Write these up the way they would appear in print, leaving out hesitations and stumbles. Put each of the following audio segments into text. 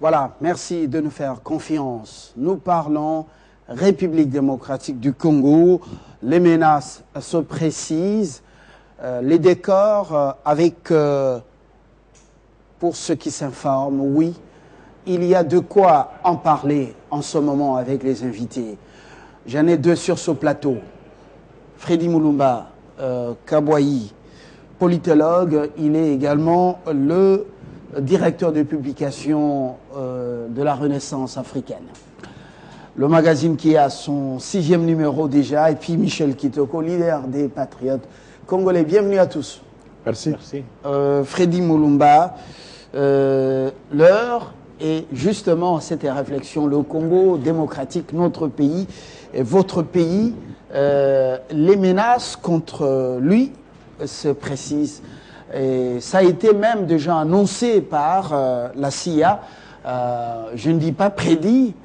Voilà, merci de nous faire confiance. Nous parlons République démocratique du Congo. Les menaces se précisent. Les décors avec, pour ceux qui s'informent, oui, il y a de quoi en parler en ce moment avec les invités. J'en ai deux sur ce plateau. Freddy Mulumba, Kabouayi, politologue, il est également le directeur de publication de la Renaissance africaine. Le magazine qui a son 6e numéro déjà, et puis Michel Kitoko, leader des Patriotes congolais. Bienvenue à tous. Merci. Freddy Mulumba, l'heure est justement cette réflexion, le Congo démocratique, notre pays, et votre pays, les menaces contre lui se précisent. Et ça a été même déjà annoncé par la CIA, je ne dis pas prédit,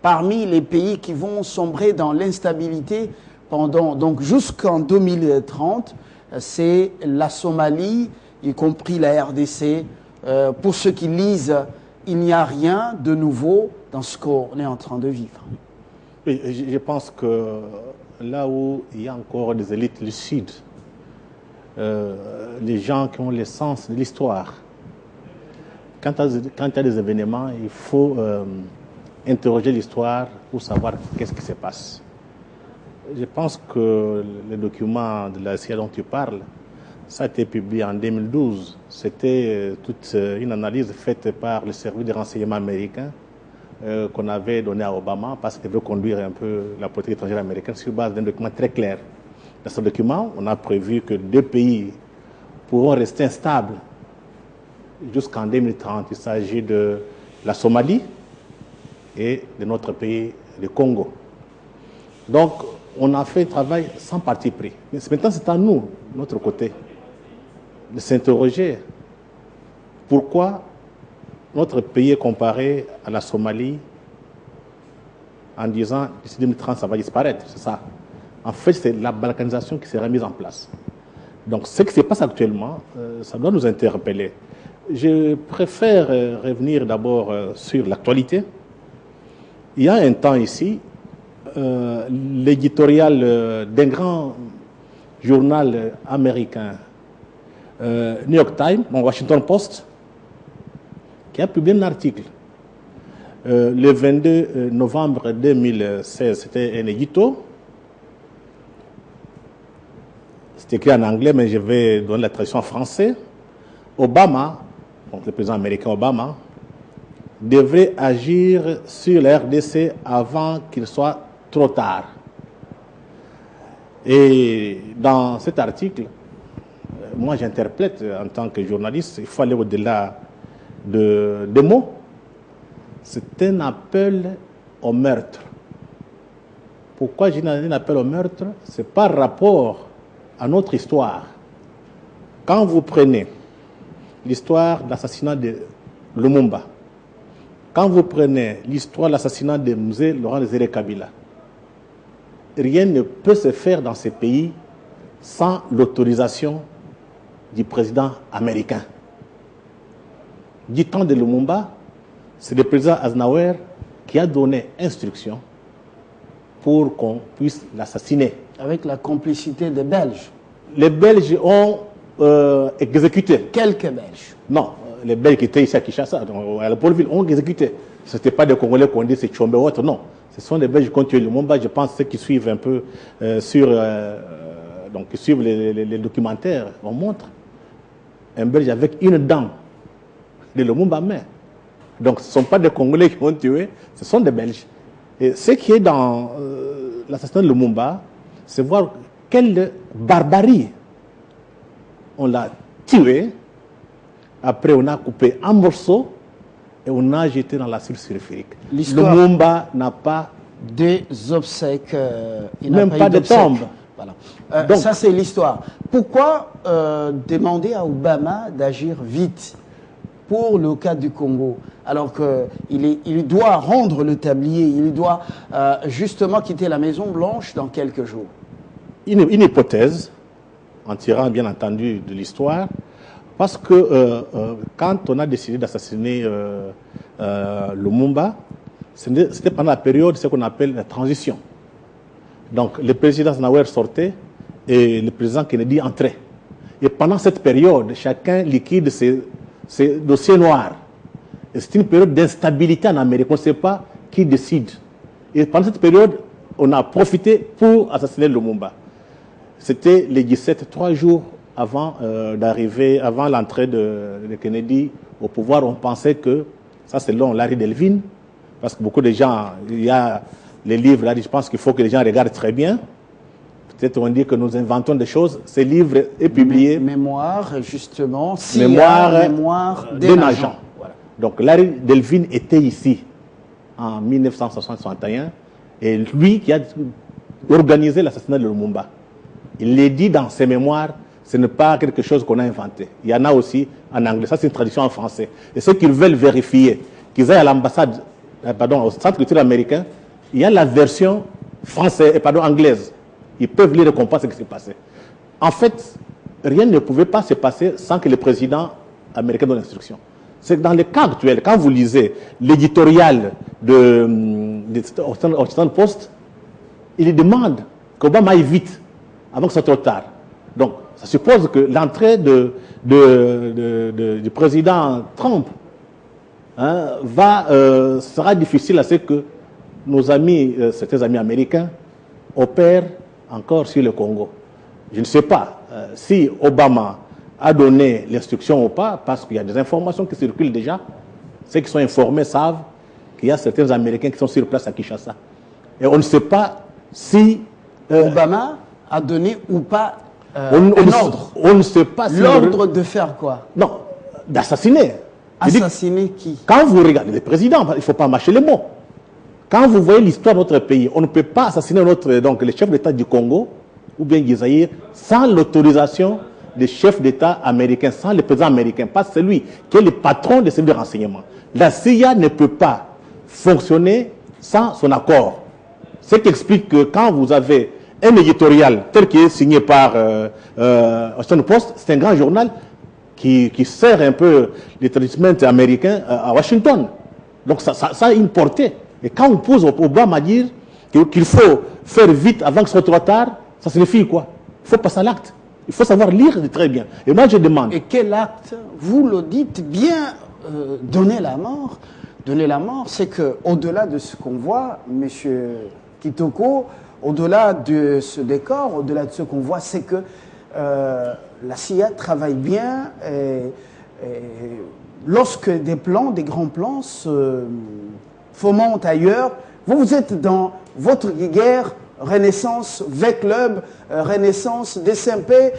parmi les pays qui vont sombrer dans l'instabilité pendant, donc jusqu'en 2030, c'est la Somalie, y compris la RDC. Pour ceux qui lisent, il n'y a rien de nouveau dans ce qu'on est en train de vivre. Oui, je pense que là où il y a encore des élites lucides, les gens qui ont le sens de l'histoire, quand il y a des événements, il faut interroger l'histoire pour savoir qu'est-ce qui se passe. Je pense que le document de la CIA dont tu parles, ça a été publié en 2012. C'était toute une analyse faite par le service de renseignement américain qu'on avait donné à Obama parce qu'il veut conduire un peu la politique étrangère américaine sur base d'un document très clair. Dans ce document, on a prévu que 2 pays pourront rester instables jusqu'en 2030. Il s'agit de la Somalie et de notre pays, le Congo. Donc, on a fait un travail sans parti pris. Mais maintenant, c'est à nous, de notre côté, de s'interroger pourquoi notre pays est comparé à la Somalie en disant d'ici 2030, ça va disparaître. C'est ça. En fait, c'est la balkanisation qui sera mise en place. Donc, ce qui se passe actuellement, ça doit nous interpeller. Je préfère revenir d'abord sur l'actualité. Il y a un temps ici, l'éditorial d'un grand journal américain, New York Times, Washington Post, qui a publié un article. Le 22 novembre 2016, c'était un édito. C'est écrit en anglais, mais je vais donner la traduction en français. Obama, donc le président américain Obama, devrait agir sur la RDC avant qu'il soit trop tard. Et dans cet article, moi j'interprète en tant que journaliste, il faut aller au-delà de mots. C'est un appel au meurtre. Pourquoi j'ai un appel au meurtre? C'est par rapport à notre histoire. Quand vous prenez l'histoire de l'assassinat de Lumumba, quand vous prenez l'histoire de l'assassinat de Mzee Laurent Désiré Kabila, rien ne peut se faire dans ces pays sans l'autorisation du président américain. Du temps de Lumumba, c'est le président Aznavour qui a donné instruction pour qu'on puisse l'assassiner. Avec la complicité des Belges. Les Belges ont exécuté. Quelques Belges. Non, les Belges qui étaient ici à Kinshasa, à la Paulville, ont exécuté. Ce n'était pas des Congolais qu'on dit c'est Tchombe ou autre, non. Ce sont des Belges qui ont tué Lumumba. Je pense ceux qui suivent un peu donc qui suivent les documentaires, on montre un Belge avec une dent de Lumumba main. Donc ce ne sont pas des Congolais qui ont tué, ce sont des Belges. Et ce qui est dans l'assassinat de Lumumba, c'est voir quelle barbarie. On l'a tué, après on a coupé en morceaux et on a jeté dans la source sulfurique. Lumumba n'a pas des obsèques, même pas de tombe. Voilà. Donc, ça c'est l'histoire. Pourquoi demander à Obama d'agir vite pour le cas du Congo, alors qu'il doit rendre le tablier, il doit justement quitter la Maison Blanche dans quelques jours? Une hypothèse, en tirant bien entendu de l'histoire, parce que quand on a décidé d'assassiner Lumumba, c'était pendant la période, ce qu'on appelle la transition. Donc, le président Senghor sortait et le président Kennedy entrait. Et pendant cette période, chacun liquide ses dossiers noirs. Et c'est une période d'instabilité en Amérique. On ne sait pas qui décide. Et pendant cette période, on a profité pour assassiner Lumumba. C'était les 17, 3 jours avant d'arriver, avant l'entrée de Kennedy au pouvoir. On pensait que, ça c'est selon Larry Delvin, parce que beaucoup de gens, il y a les livres là, je pense qu'il faut que les gens regardent très bien. Peut-être on dit que nous inventons des choses. Ces livres est publié. Mémoire, justement. Mémoire d'un agent. Voilà. Donc Larry Delvin était ici en 1961 et lui qui a organisé l'assassinat de Lumumba. Il l'a dit dans ses mémoires, ce n'est pas quelque chose qu'on a inventé. Il y en a aussi en anglais. Ça, c'est une tradition en français. Et ceux qui veulent vérifier, qu'ils aillent à l'ambassade, au centre culturel américain, il y a la version française, anglaise. Ils peuvent lire et comprendre ce qui s'est passé. En fait, rien ne pouvait pas se passer sans que le président américain donne l'instruction. C'est que dans le cas actuel, quand vous lisez l'éditorial de Washington Post, il demande qu'Obama aille vite, avant que ce soit trop tard. Donc, ça suppose que l'entrée du président Trump sera difficile à ce que nos amis, certains amis américains, opèrent encore sur le Congo. Je ne sais pas si Obama a donné l'instruction ou pas, parce qu'il y a des informations qui circulent déjà. Ceux qui sont informés savent qu'il y a certains Américains qui sont sur place à Kinshasa. Et on ne sait pas si... Obama a donné ou pas un ordre. On ne sait pas si... L'ordre de faire quoi? Non, d'assassiner. Assassiner qui? Quand vous regardez le président, il ne faut pas mâcher les mots. Quand vous voyez l'histoire de notre pays, on ne peut pas assassiner le chef d'État du Congo ou bien du Zaïre sans l'autorisation des chefs d'État américains, sans le président américain, pas celui qui est le patron des services de renseignement. La CIA ne peut pas fonctionner sans son accord. Ce qui explique que quand vous avez un éditorial tel qu'il est signé par Washington Post, c'est un grand journal qui sert un peu l'établissement américain à Washington. Donc ça a une portée. Et quand on pose Obama à dire qu'il faut faire vite avant que ce soit trop tard, ça signifie quoi? Il faut passer à l'acte. Il faut savoir lire très bien. Et moi, je demande... Et quel acte? Vous le dites bien, donner la mort. Donner la mort, c'est qu'au-delà de ce qu'on voit, M. Kitoko, au-delà de ce décor, au-delà de ce qu'on voit, c'est que la CIA travaille bien. Lorsque des grands plans se fomentent ailleurs, vous êtes dans votre guerre Renaissance V-Club, Renaissance DSMP,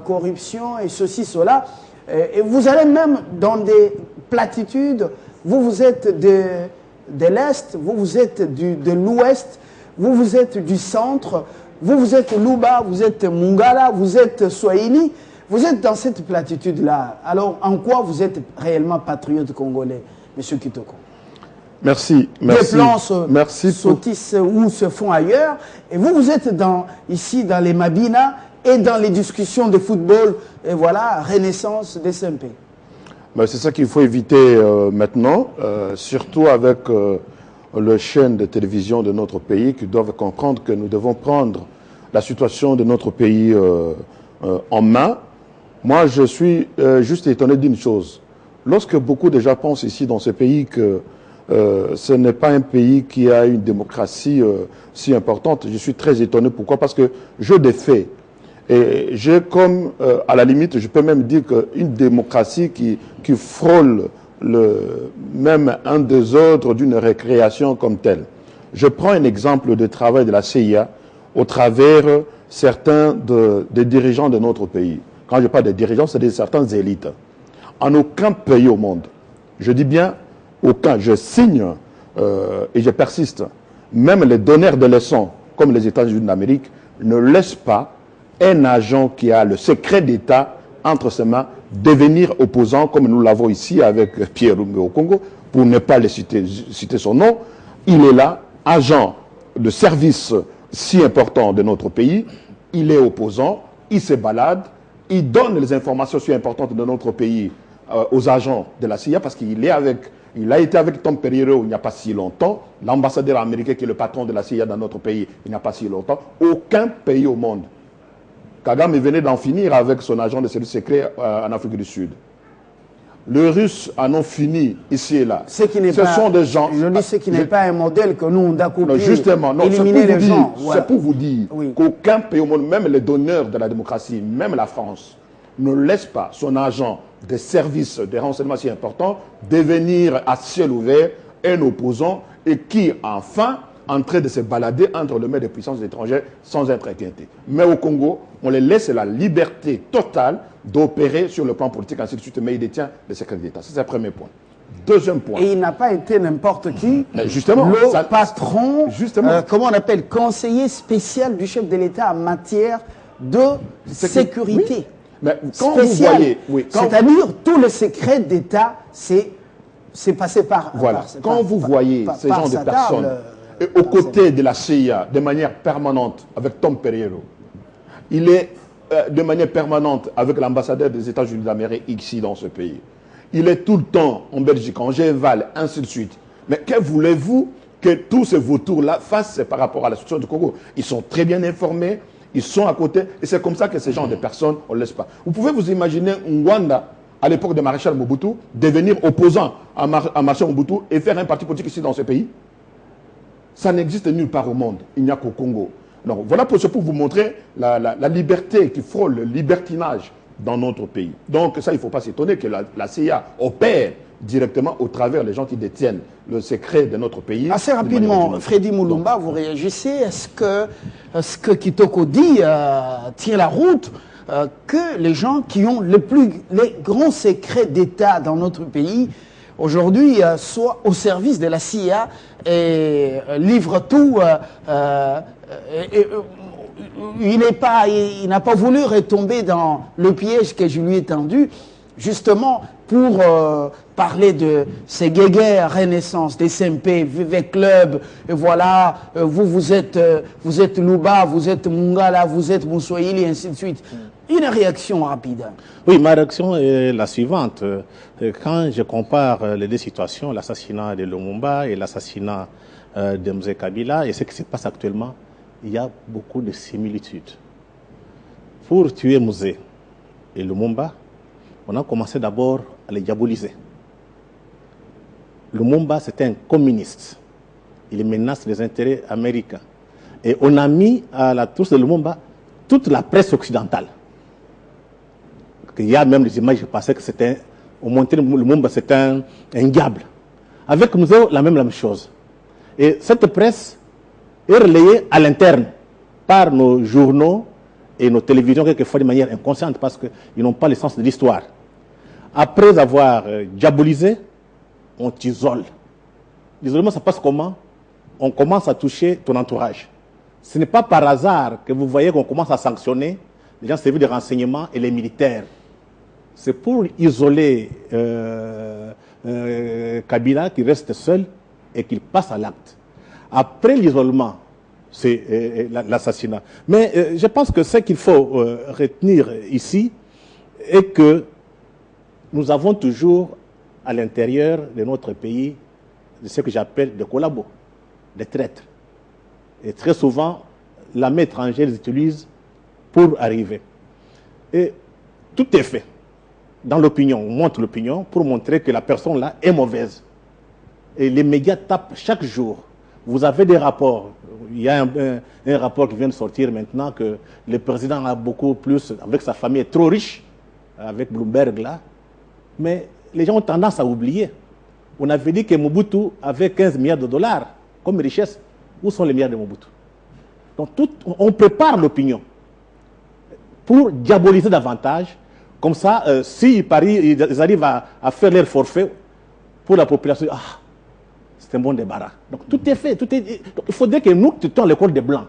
corruption et ceci, cela. Et vous allez même dans des platitudes, vous êtes de l'Est, vous êtes de l'Ouest, vous êtes du centre, vous êtes Luba, vous êtes Mungala, vous êtes Swahili, vous êtes dans cette platitude-là. Alors, en quoi vous êtes réellement patriote congolais, M. Kitoko? Merci. Les plans sautissent ou se font ailleurs. Et vous êtes ici dans les Mabina et dans les discussions de football. Et voilà, Renaissance des SMP. C'est ça qu'il faut éviter maintenant, surtout avec les chaînes de télévision de notre pays qui doivent comprendre que nous devons prendre la situation de notre pays en main. Moi, je suis juste étonné d'une chose. Lorsque beaucoup de gens pensent ici dans ce pays que ce n'est pas un pays qui a une démocratie si importante, je suis très étonné. Pourquoi? Parce que je défais. Et j'ai comme, à la limite, je peux même dire qu'une démocratie qui frôle même un des ordres d'une récréation comme telle. Je prends un exemple de travail de la CIA au travers certains des dirigeants de notre pays. Quand je parle des dirigeants, c'est certaines élites. En aucun pays au monde, je dis bien aucun, je signe et je persiste, même les donneurs de leçons, comme les États-Unis d'Amérique, ne laissent pas un agent qui a le secret d'État entre ses mains devenir opposant, comme nous l'avons ici avec Pierre Lumumba au Congo, pour ne pas le citer son nom. Il est là, agent de service si important de notre pays, il est opposant, il se balade, il donne les informations si importantes de notre pays aux agents de la CIA parce qu'il a été avec Tom Perriero il n'y a pas si longtemps, l'ambassadeur américain qui est le patron de la CIA dans notre pays il n'y a pas si longtemps. Aucun pays au monde. Kagame venait d'en finir avec son agent de service secret en Afrique du Sud. Les Russes en ont fini ici et là. Ce sont des gens... Je dis ce qui n'est pas un modèle que nous, on a copié. Justement, éliminer les gens. C'est pour vous dire qu'aucun pays au monde, même les donneurs de la démocratie, même la France, ne laisse pas son agent des services de renseignement si important devenir à ciel ouvert un opposant et qui, enfin, en train de se balader entre les mains des puissances étrangères sans être inquiété. Mais au Congo, on les laisse la liberté totale d'opérer sur le plan politique, ainsi de suite, mais il détient les secrets d'État. C'est le premier point. Deuxième point. Et il n'a pas été n'importe qui. Mais justement, le patron, comment on appelle, conseiller spécial du chef de l'État en matière de sécurité. Oui. Mais quand vous voyez... C'est-à-dire, tous les secrets d'État, c'est passé par... Voilà. Quand vous voyez ces gens de personnes aux côtés de la CIA de manière permanente avec Tom Perriero, il est de manière permanente avec l'ambassadeur des États-Unis d'Amérique ici dans ce pays. Il est tout le temps en Belgique, en Géval, ainsi de suite. Mais que voulez-vous que tous ces vautours-là fassent par rapport à la situation du Congo? Ils sont très bien informés, ils sont à côté, et c'est comme ça que ces gens de personnes, on ne laisse pas. Vous pouvez vous imaginer Rwanda, à l'époque de Maréchal Mobutu, devenir opposant à Maréchal Mobutu et faire un parti politique ici dans ce pays? Ça n'existe nulle part au monde, il n'y a qu'au Congo. Donc voilà pour vous montrer la liberté qui frôle le libertinage dans notre pays. Donc ça, il ne faut pas s'étonner que la CIA opère directement au travers des gens qui détiennent le secret de notre pays. Assez rapidement, Freddy Mulumba, vous réagissez. Est-ce que Kitoko dit tire la route que les gens qui ont les grands secrets d'État dans notre pays aujourd'hui soient au service de la CIA et livrent tout il n'a pas voulu retomber dans le piège que je lui ai tendu, justement pour parler de ces guéguerres Renaissance, des SMP, Vive Club, et voilà, vous êtes Luba, vous êtes Mungala, vous êtes Moussoïli, et ainsi de suite. Une réaction rapide. Oui, ma réaction est la suivante. Quand je compare les deux situations, l'assassinat de Lumumba et l'assassinat de Mzee Kabila, et ce qui se passe actuellement, il y a beaucoup de similitudes. Pour tuer Mzee et Lumumba, on a commencé d'abord à les diaboliser. Lumumba, c'était un communiste. Il menace les intérêts américains. Et on a mis à la touche de Lumumba toute la presse occidentale. Il y a même des images passées que c'était, on montrait Lumumba, c'était un diable. Avec Mzee, la même chose. Et cette presse est relayée à l'interne par nos journaux et nos télévisions, quelquefois de manière inconsciente, parce qu'ils n'ont pas le sens de l'histoire. Après avoir diabolisé, on t'isole. L'isolement, ça passe comment? On commence à toucher ton entourage. Ce n'est pas par hasard que vous voyez qu'on commence à sanctionner les gens servis de renseignement et les militaires. C'est pour isoler Kabila qui reste seul et qu'il passe à l'acte. Après l'isolement, c'est l'assassinat. Mais je pense que ce qu'il faut retenir ici est que nous avons toujours à l'intérieur de notre pays ce que j'appelle des collabos, des traîtres. Et très souvent, l'armée étrangère les utilise pour arriver. Et tout est fait dans l'opinion, on montre l'opinion pour montrer que la personne là est mauvaise. Et les médias tapent chaque jour. Vous avez des rapports. Il y a un rapport qui vient de sortir maintenant que le président a beaucoup plus, avec sa famille, est trop riche, avec Bloomberg là. Mais les gens ont tendance à oublier. On avait dit que Mobutu avait 15 milliards de dollars comme richesse. Où sont les milliards de Mobutu? Donc on prépare l'opinion pour diaboliser davantage. Comme ça, si Paris, ils arrivent à faire leur forfait pour la population, c'est un bon débarras. Donc tout est fait. Donc, il faudrait que nous quittons l'école des Blancs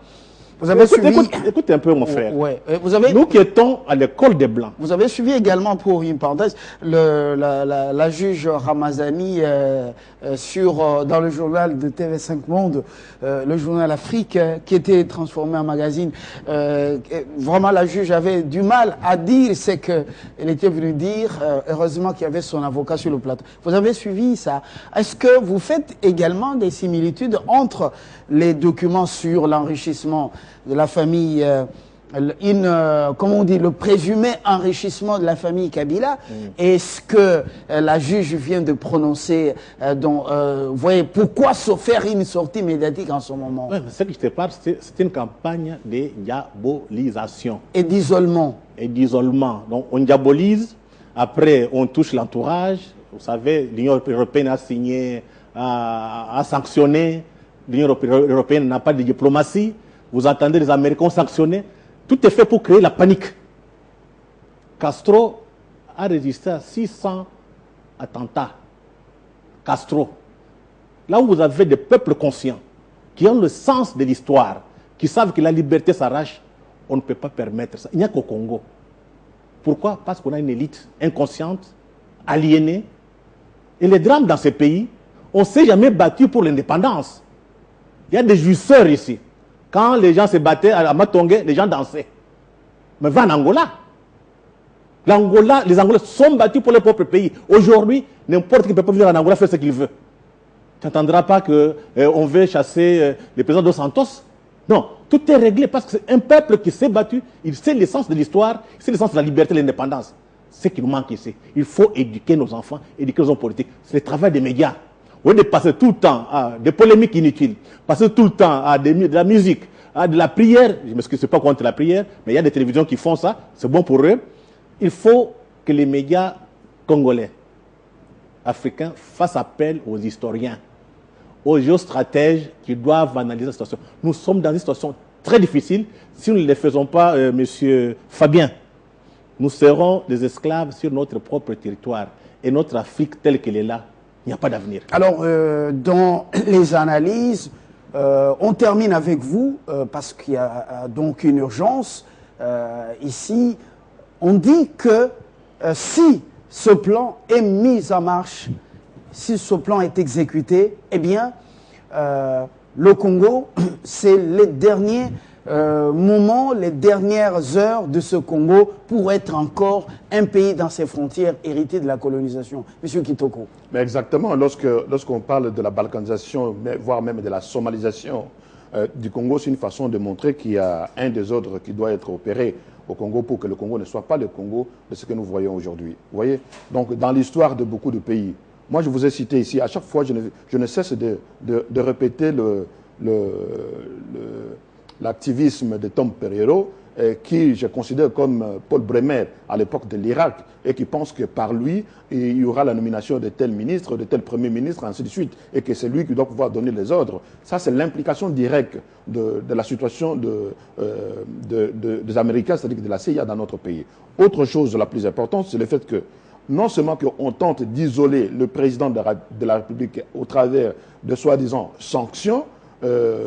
Vous avez suivi... Écoute un peu, mon frère. Ouais. Vous avez... Nous qui étions à l'école des Blancs. Vous avez suivi également, pour une parenthèse, la juge Ramazani dans le journal de TV5 Monde, le journal Afrique, qui était transformé en magazine. Vraiment, la juge avait du mal à dire ce qu'elle était venue dire. Heureusement qu'il y avait son avocat sur le plateau. Vous avez suivi ça. Est-ce que vous faites également des similitudes entre les documents sur l'enrichissement de la famille, comment on dit, le présumé enrichissement de la famille Kabila, et ce que la juge vient de prononcer, vous voyez, pourquoi se faire une sortie médiatique en ce moment? Oui, mais ce que je te parle, c'est une campagne de diabolisation. Et d'isolement. Et d'isolement. Donc on diabolise, après on touche l'entourage. Vous savez, l'Union européenne a signé, a sanctionné. L'Union européenne n'a pas de diplomatie. Vous entendez les Américains sanctionner. Tout est fait pour créer la panique. Castro a résisté à 600 attentats. Castro. Là où vous avez des peuples conscients, qui ont le sens de l'histoire, qui savent que la liberté s'arrache, on ne peut pas permettre ça. Il n'y a qu'au Congo. Pourquoi? Parce qu'on a une élite inconsciente, aliénée. Et les drames dans ces pays, on ne s'est jamais battu pour l'indépendance. Il y a des jouisseurs ici. Quand les gens se battaient à Matongé, les gens dansaient. Mais va en Angola. Les Angolais sont battus pour leur propre pays. Aujourd'hui, n'importe qui peut pas venir en Angola faire ce qu'il veut. Tu n'entendras pas qu'on veut chasser le président Dos Santos. Non, tout est réglé parce que c'est un peuple qui s'est battu. Il sait l'essence de l'histoire, il sait l'essence de la liberté et de l'indépendance. C'est ce qui nous manque ici. Il faut éduquer nos enfants, éduquer nos hommes politiques. C'est le travail des médias. Au lieu de passer tout le temps à des polémiques inutiles, passer tout le temps à de la musique, à de la prière, je ne m'excuse pas contre la prière, mais il y a des télévisions qui font ça, c'est bon pour eux. Il faut que les médias congolais, africains, fassent appel aux historiens, aux géostratèges qui doivent analyser la situation. Nous sommes dans une situation très difficile. Si nous ne les faisons pas, monsieur Fabien, nous serons des esclaves sur notre propre territoire. Et notre Afrique telle qu'elle est là, il n'y a pas d'avenir. Alors, dans les analyses, on termine avec vous, parce qu'il y a donc une urgence ici. On dit que si ce plan est mis en marche, si ce plan est exécuté, eh bien, le Congo, c'est les derniers moments, les dernières heures de ce Congo pour être encore un pays dans ses frontières hérité de la colonisation. Monsieur Kitoko. Mais exactement, lorsqu'on parle de la balkanisation, voire même de la somalisation du Congo, c'est une façon de montrer qu'il y a un désordre qui doit être opéré au Congo pour que le Congo ne soit pas le Congo de ce que nous voyons aujourd'hui. Vous voyez? Donc, dans l'histoire de beaucoup de pays, moi je vous ai cité ici, à chaque fois je ne cesse de répéter l'activisme de Tom Perero, qui je considère comme Paul Bremer à l'époque de l'Irak, et qui pense que par lui, il y aura la nomination de tel ministre, de tel premier ministre, ainsi de suite, et que c'est lui qui doit pouvoir donner les ordres. Ça, c'est l'implication directe de la situation des Américains, c'est-à-dire de la CIA dans notre pays. Autre chose la plus importante, c'est le fait que non seulement qu'on tente d'isoler le président de la République au travers de soi-disant sanctions,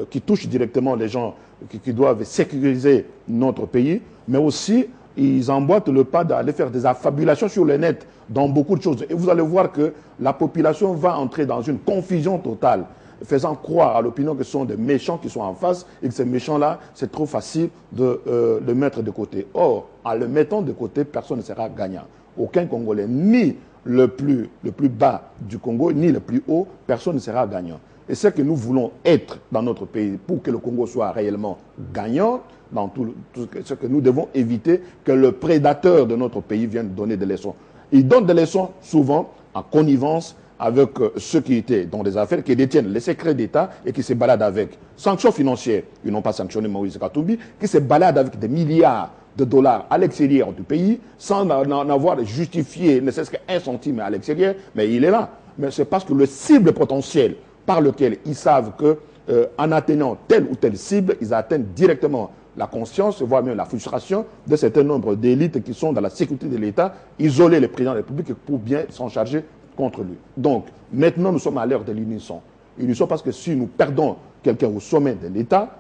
qui touchent directement les gens qui doivent sécuriser notre pays, mais aussi ils emboîtent le pas d'aller faire des affabulations sur le net dans beaucoup de choses. Et vous allez voir que la population va entrer dans une confusion totale, faisant croire à l'opinion que ce sont des méchants qui sont en face et que ces méchants-là, c'est trop facile de le mettre de côté. Or, en le mettant de côté, personne ne sera gagnant. Aucun Congolais, ni le plus bas du Congo, ni le plus haut, personne ne sera gagnant. Et c'est que nous voulons être dans notre pays pour que le Congo soit réellement gagnant, dans tout ce que nous devons éviter que le prédateur de notre pays vienne donner des leçons. Il donne des leçons souvent en connivence avec ceux qui étaient dans des affaires, qui détiennent les secrets d'État et qui se baladent avec. Sanctions financières, ils n'ont pas sanctionné Moïse Katumbi, qui se baladent avec des milliards de dollars à l'extérieur du pays, sans en avoir justifié ne serait-ce qu'un centime à l'extérieur, mais il est là. Mais c'est parce que le cible potentiel par lequel ils savent qu'en atteignant telle ou telle cible, ils atteignent directement la conscience, voire même la frustration de certain nombre d'élites qui sont dans la sécurité de l'État, isoler le président de la République pour bien s'en charger contre lui. Donc, maintenant, nous sommes à l'heure de l'unisson. Unisson parce que si nous perdons quelqu'un au sommet de l'État,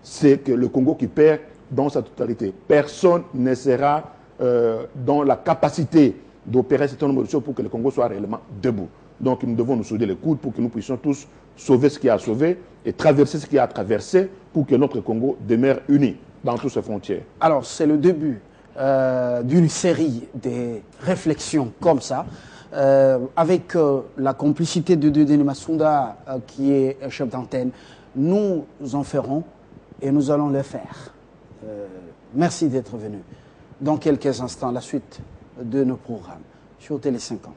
c'est que le Congo qui perd dans sa totalité. Personne ne sera dans la capacité d'opérer un certain nombre de choses pour que le Congo soit réellement debout. Donc nous devons nous souder les coudes pour que nous puissions tous sauver ce qu'il y a à sauver et traverser ce qu'il y a à traverser pour que notre Congo demeure uni dans toutes ses frontières. Alors, c'est le début d'une série de réflexions comme ça, avec la complicité de Denis Massunda, qui est chef d'antenne. Nous en ferons et nous allons le faire. Merci d'être venu. Dans quelques instants, la suite de nos programmes sur Télé 50.